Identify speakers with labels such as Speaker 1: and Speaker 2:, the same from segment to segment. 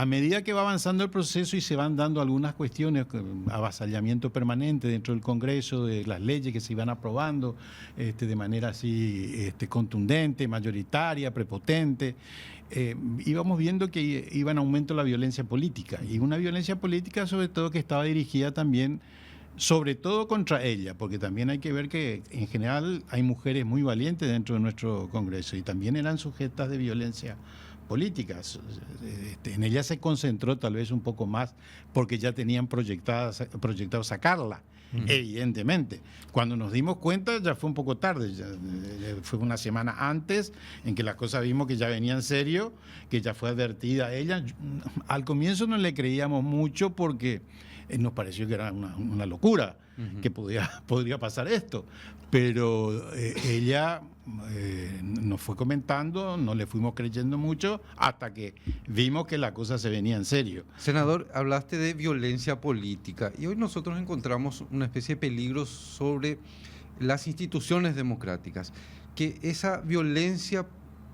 Speaker 1: a medida que va avanzando el proceso y se van dando algunas cuestiones, avasallamiento permanente dentro del Congreso, de las leyes que se iban aprobando de manera así contundente, mayoritaria, prepotente, íbamos viendo que iba en aumento la violencia política, y una violencia política sobre todo que estaba dirigida también sobre todo contra ella, porque también hay que ver que en general hay mujeres muy valientes dentro de nuestro Congreso y también eran sujetas de violencia políticas. En ella se concentró tal vez un poco más porque ya tenían proyectado sacarla, evidentemente. Cuando nos dimos cuenta ya fue un poco tarde, fue una semana antes en que las cosas vimos que ya venía en serio, que ya fue advertida a ella. Al comienzo no le creíamos mucho porque nos pareció que era una locura, que podría pasar esto, pero ella nos fue comentando, no le fuimos creyendo mucho hasta que vimos que la cosa se venía en serio.
Speaker 2: Senador, hablaste de violencia política y hoy nosotros encontramos una especie de peligro sobre las instituciones democráticas, que esa violencia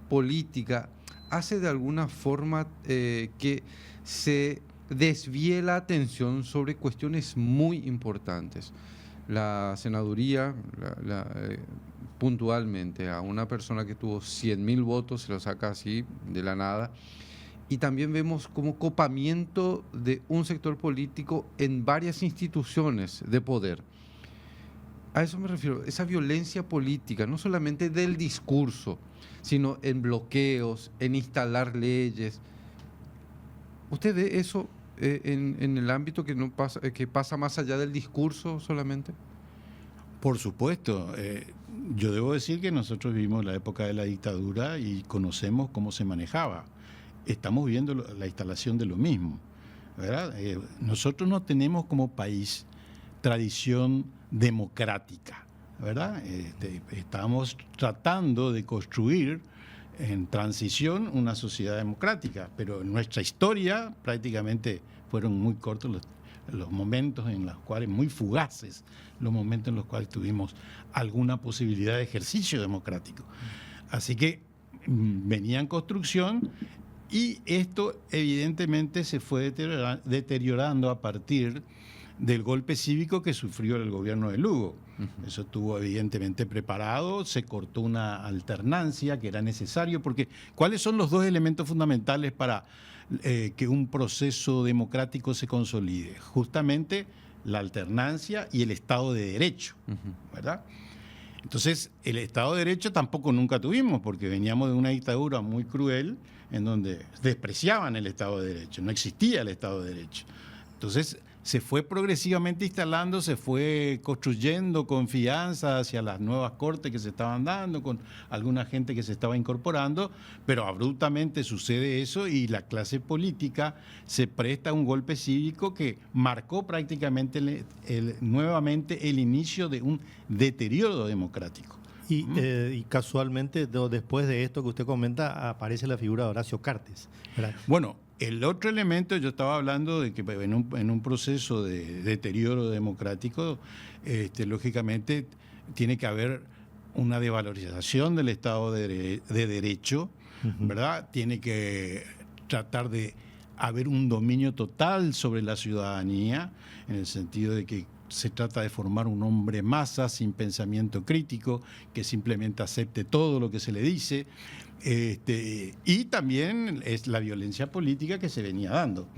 Speaker 2: política hace de alguna forma que se desvíe la atención sobre cuestiones muy importantes. La senaduría, puntualmente, a una persona que tuvo 100.000 votos, se lo saca así de la nada. Y también vemos como copamiento de un sector político en varias instituciones de poder. A eso me refiero, esa violencia política, no solamente del discurso, sino en bloqueos, en instalar leyes. ¿Usted ve eso en el ámbito que pasa más allá del discurso solamente?
Speaker 1: Por supuesto. Yo debo decir que nosotros vivimos la época de la dictadura y conocemos cómo se manejaba. Estamos viendo la instalación de lo mismo, ¿verdad? Nosotros no tenemos como país tradición democrática, ¿verdad? Estamos tratando de construir en transición una sociedad democrática, pero en nuestra historia prácticamente fueron muy cortos los momentos en los cuales, muy fugaces, los momentos en los cuales tuvimos alguna posibilidad de ejercicio democrático. Así que venía en construcción y esto evidentemente se fue deteriorando a partir del golpe cívico que sufrió el gobierno de Lugo. Eso estuvo evidentemente preparado, se cortó una alternancia que era necesario, porque ¿cuáles son los dos elementos fundamentales para que un proceso democrático se consolide? Justamente la alternancia y el Estado de Derecho, ¿verdad? Entonces, el Estado de Derecho tampoco nunca tuvimos, porque veníamos de una dictadura muy cruel en donde despreciaban el Estado de Derecho, no existía el Estado de Derecho. Entonces, se fue progresivamente instalando, se fue construyendo confianza hacia las nuevas cortes que se estaban dando, con alguna gente que se estaba incorporando, pero abruptamente sucede eso y la clase política se presta a un golpe cívico que marcó prácticamente nuevamente el inicio de un deterioro democrático.
Speaker 3: Y casualmente, después de esto que usted comenta, aparece la figura de Horacio Cartes, ¿verdad?
Speaker 1: Bueno, el otro elemento, yo estaba hablando de que en un proceso de deterioro democrático, lógicamente tiene que haber una devalorización del Estado de Derecho, ¿verdad? Tiene que tratar de haber un dominio total sobre la ciudadanía, en el sentido de que se trata de formar un hombre masa sin pensamiento crítico, que simplemente acepte todo lo que se le dice. Y también es la violencia política que se venía dando.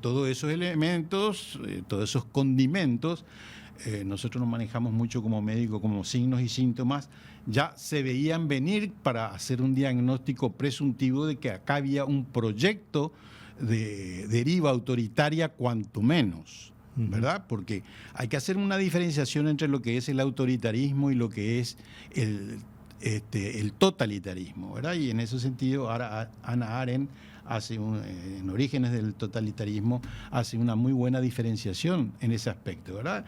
Speaker 1: Todos esos elementos, todos esos condimentos, nosotros nos manejamos mucho como médicos, como signos y síntomas, ya se veían venir para hacer un diagnóstico presuntivo de que acá había un proyecto de deriva autoritaria cuanto menos, ¿verdad? Porque hay que hacer una diferenciación entre lo que es el autoritarismo y lo que es el totalitarismo, ¿verdad? Y en ese sentido, Hannah Arendt en Orígenes del totalitarismo, hace una muy buena diferenciación en ese aspecto, ¿verdad?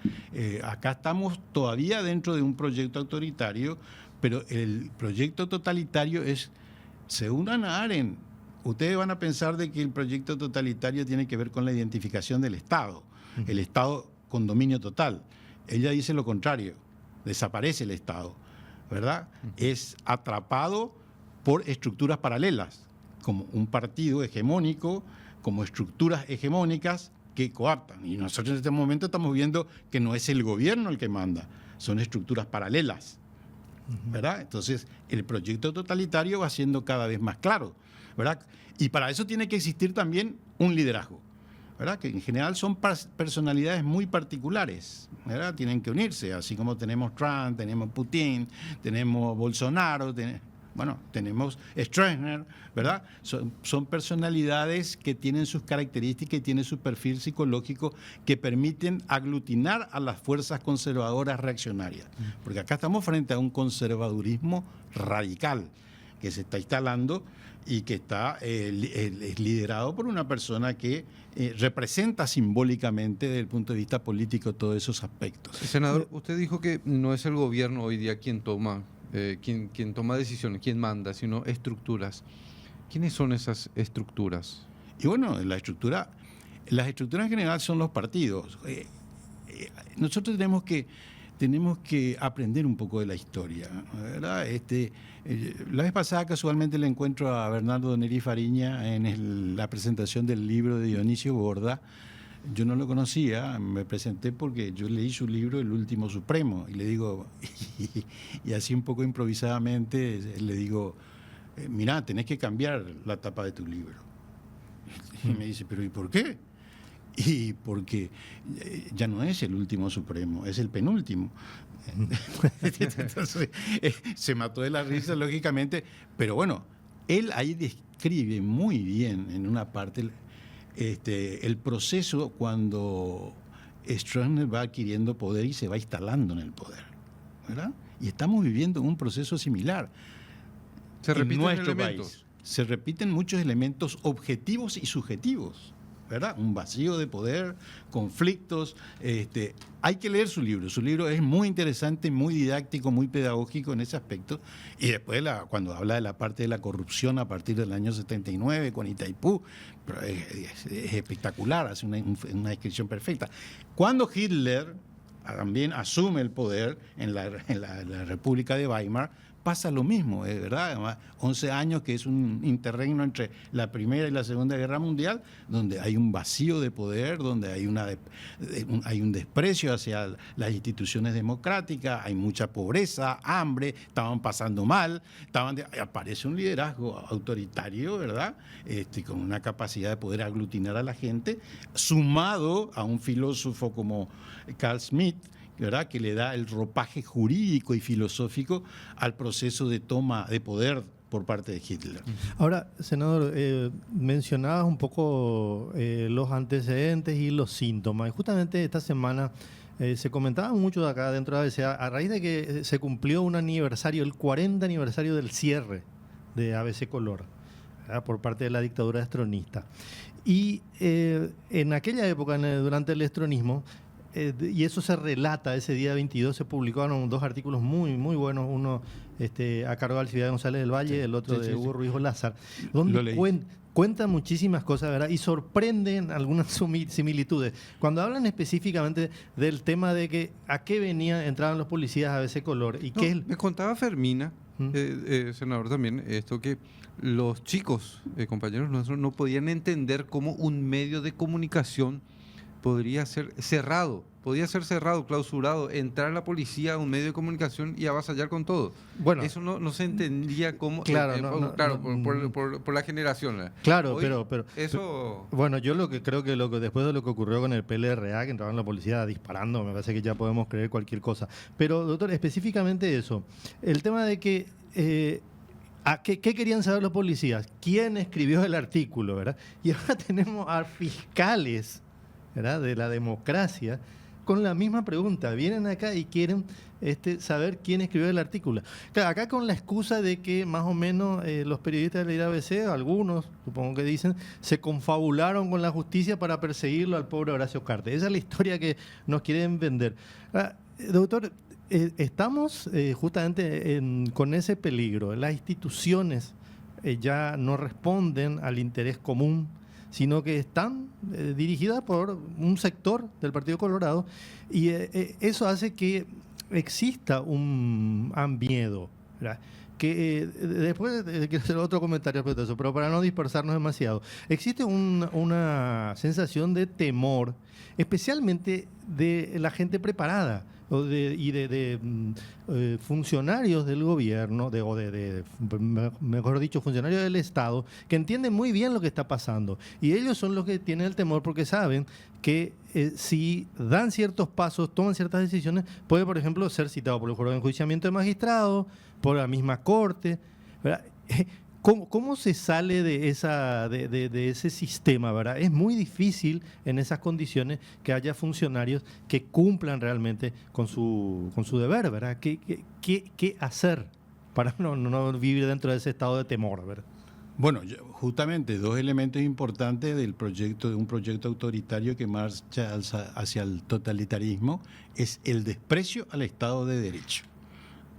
Speaker 1: Acá estamos todavía dentro de un proyecto autoritario, pero el proyecto totalitario es, según Hannah Arendt, ustedes van a pensar de que el proyecto totalitario tiene que ver con la identificación del Estado, el Estado con dominio total. Ella dice lo contrario, desaparece el Estado, ¿verdad? Es atrapado por estructuras paralelas, como un partido hegemónico como estructuras hegemónicas que coaptan. Y nosotros en este momento estamos viendo que no es el gobierno el que manda, son estructuras paralelas, ¿verdad? Entonces, el proyecto totalitario va siendo cada vez más claro, ¿verdad? Y para eso tiene que existir también un liderazgo, ¿verdad? Que en general son personalidades muy particulares, ¿verdad? Tienen que unirse, así como tenemos Trump, tenemos Putin, tenemos Bolsonaro, tenemos Stroessner, ¿verdad? Son personalidades que tienen sus características y tienen su perfil psicológico que permiten aglutinar a las fuerzas conservadoras reaccionarias. Porque acá estamos frente a un conservadurismo radical que se está instalando y que está es liderado por una persona que representa simbólicamente desde el punto de vista político todos esos aspectos.
Speaker 2: Senador, usted dijo que no es el gobierno hoy día quien toma decisiones, quien manda, sino estructuras. ¿Quiénes son esas estructuras?
Speaker 1: Y bueno, las estructuras en general son los partidos. Nosotros tenemos que aprender un poco de la historia, ¿verdad? La vez pasada casualmente le encuentro a Bernardo Neri Fariña en la presentación del libro de Dionisio Borda. Yo no lo conocía, me presenté porque yo leí su libro El Último Supremo y le digo, y así un poco improvisadamente le digo, mirá, tenés que cambiar la tapa de tu libro. Y me dice, pero ¿y por qué? Y porque ya no es el último supremo, es el penúltimo. Entonces, se mató de la risa, lógicamente, pero bueno, él ahí describe muy bien en una parte el proceso cuando Stroessner va adquiriendo poder y se va instalando en el poder, ¿verdad? Y estamos viviendo un proceso similar.
Speaker 2: ¿Se repiten
Speaker 1: nuestro
Speaker 2: elementos?
Speaker 1: País. Se repiten muchos elementos objetivos y subjetivos, ¿verdad? Un vacío de poder, conflictos. Hay que leer su libro. Su libro es muy interesante, muy didáctico, muy pedagógico en ese aspecto. Y después, cuando habla de la parte de la corrupción a partir del año 79 con Itaipú, es espectacular, hace una descripción perfecta. Cuando Hitler también asume el poder en la República de Weimar, pasa lo mismo, ¿verdad? Además, 11 años que es un interregno entre la Primera y la Segunda Guerra Mundial, donde hay un vacío de poder, donde hay un desprecio hacia las instituciones democráticas, hay mucha pobreza, hambre, estaban pasando mal, aparece un liderazgo autoritario, ¿verdad? Con una capacidad de poder aglutinar a la gente, sumado a un filósofo como Carl Schmitt, ¿verdad? Que le da el ropaje jurídico y filosófico al proceso de toma de poder por parte de Hitler.
Speaker 3: Ahora, senador, mencionabas un poco los antecedentes y los síntomas. Y justamente esta semana se comentaba mucho de acá dentro de ABC, a raíz de que se cumplió un aniversario, el 40 aniversario del cierre de ABC Color, ¿verdad? Por parte de la dictadura estronista. Y en aquella época, durante el estronismo, y eso se relata, ese día 22 se publicaron dos artículos muy, muy buenos, uno a cargo de Alcibiades González del Valle, el otro de Hugo Ruiz Lázaro, donde cuentan muchísimas cosas, ¿verdad? Y sorprenden algunas similitudes. Cuando hablan específicamente del tema de que a qué entraban los policías a ese color y qué
Speaker 2: me contaba Fermina, senador también, esto que los chicos, compañeros nuestros, no podían entender cómo un medio de comunicación podría ser cerrado, clausurado, entrar la policía a un medio de comunicación y avasallar con todo. Bueno, eso no se entendía cómo. Claro, por la generación.
Speaker 3: Claro,
Speaker 2: hoy,
Speaker 3: pero
Speaker 2: eso.
Speaker 3: Bueno, yo creo que después de lo que ocurrió con el PLRA, que entraban la policía disparando, me parece que ya podemos creer cualquier cosa. Pero, doctor, específicamente eso, el tema de que ¿qué querían saber los policías? ¿Quién escribió el artículo, verdad? Y ahora tenemos a fiscales, ¿verdad?, de la democracia con la misma pregunta. Vienen acá y quieren saber quién escribió el artículo. Claro, acá con la excusa de que más o menos los periodistas de la IABC, algunos supongo que dicen, se confabularon con la justicia para perseguirlo al pobre Horacio Cartes. Esa es la historia que nos quieren vender. Doctor, estamos justamente con ese peligro. Las instituciones ya no responden al interés común, sino que están dirigidas por un sector del Partido Colorado, y eso hace que exista un miedo, ¿verdad? que después quiero hacer otro comentario respecto a eso, pero para no dispersarnos demasiado, existe una sensación de temor, especialmente de la gente preparada y de funcionarios del gobierno, mejor dicho, funcionarios del Estado, que entienden muy bien lo que está pasando. Y ellos son los que tienen el temor porque saben que si dan ciertos pasos, toman ciertas decisiones, puede, por ejemplo, ser citado por el jurado de enjuiciamiento de magistrados, por la misma corte, ¿verdad? ¿Cómo se sale de ese sistema, ¿verdad? Es muy difícil en esas condiciones que haya funcionarios que cumplan realmente con su deber, ¿verdad? ¿Qué hacer para no vivir dentro de ese estado de temor, ¿verdad?
Speaker 1: Bueno, justamente dos elementos importantes de un proyecto autoritario que marcha hacia el totalitarismo es el desprecio al Estado de Derecho,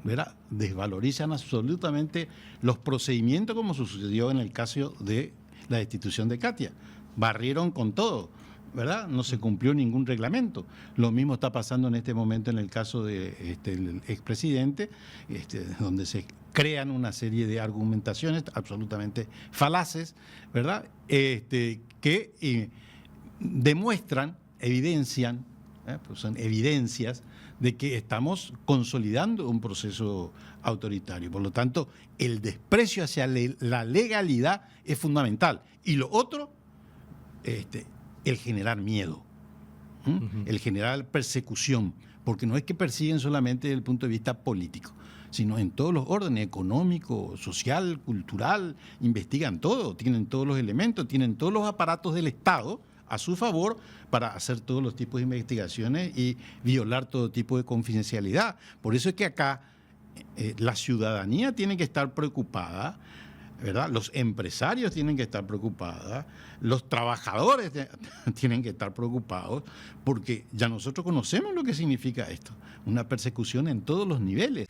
Speaker 1: ¿verdad? Desvalorizan absolutamente los procedimientos, como sucedió en el caso de la destitución de Katia. Barrieron con todo, ¿verdad? No se cumplió ningún reglamento. Lo mismo está pasando en este momento en el caso del expresidente, donde se crean una serie de argumentaciones absolutamente falaces, ¿verdad? Que demuestran, evidencian, pues son evidencias de que estamos consolidando un proceso autoritario. Por lo tanto, el desprecio hacia la legalidad es fundamental. Y lo otro, el generar miedo, el generar persecución, porque no es que persiguen solamente desde el punto de vista político, sino en todos los órdenes, económico, social, cultural, investigan todo, tienen todos los elementos, tienen todos los aparatos del Estado a su favor para hacer todos los tipos de investigaciones y violar todo tipo de confidencialidad. Por eso es que acá la ciudadanía tiene que estar preocupada, ¿verdad? Los empresarios tienen que estar preocupados, los trabajadores tienen que estar preocupados, porque ya nosotros conocemos lo que significa esto, una persecución en todos los niveles.